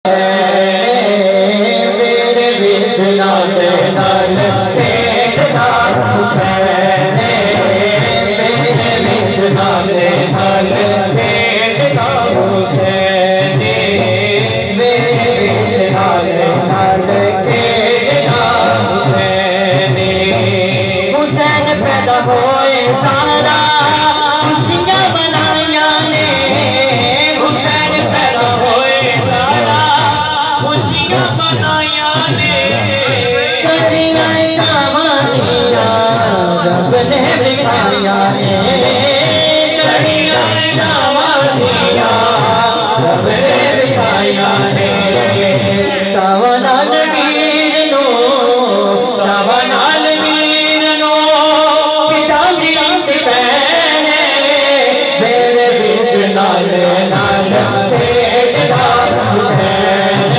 मेरे बीच नाते नाल खेलना हुसैन, मेरे बीच नाते नाल खेलना हुसैन, मेरे बीच नाते नाल खेलना हुसैन। हुसैन पैदा होए सारा खुशियां बनाया ने, हुसैन पैदा होए सारा खुशियां बनाया ने, करियां चावनिया रब ने दिखाया ने, करियां चावनिया रब ने दिखाया ने। चावा नाल वीर नो, चावा नाल वीर नो पिता मीत पैने, मेरे बीच नाल नाल खेलदा हुसैन,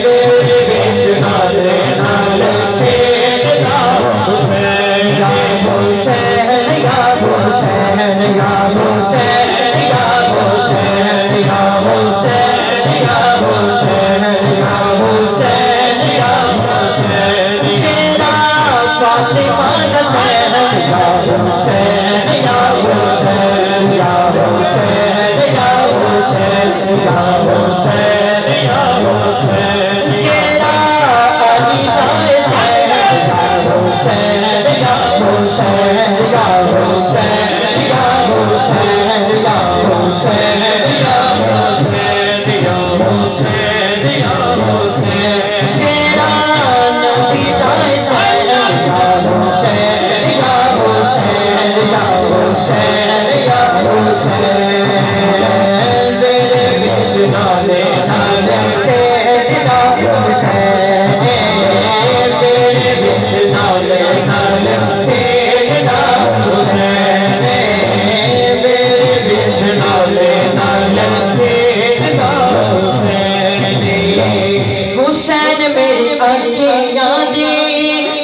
मेरे बीच नाल नाल खेलदा हुसैन। या हुसैन या हुसैन या हुसैन या हुसैन या हुसैन या हुसैन या हुसैन या हुसैन, तेरा फातिमा दा चैन या हुसैन या हुसैन या हुसैन या हुसैन या हुसैन या हुसैन, तेरा अली दा चैन या हुसैन या हुसैन या हुसैन या हुसैन या हुसैन या हुसैन या हुसैन या हुसैन, तेरा नबी दा चैन या हुसैन या हुसैन या हुसैन या हुसैन, मेरे बीच नाले नाले खेलदा हुसैन, मेरे बीच नाले नाले खेलदा हुसैन, मेरे बीच नाले नाले खेलदा हुसैन। हुसैन मेरी अखियां दी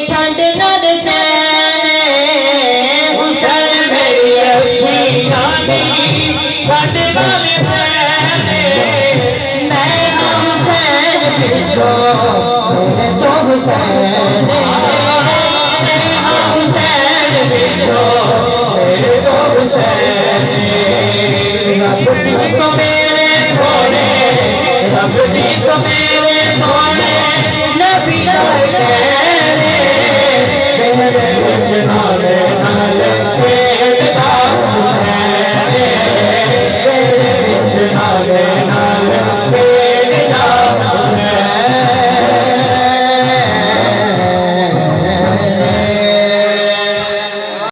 ठंड नाल चैन, हुसैन मेरी अखियां दी ठंड नाल चैन, मैं हुसैन बिचो मेरे जो हुसैन, मैं हुसैन बिचो मेरे जो हुसैन। रब दी सो मेरे सोने, रब दी सो मेरे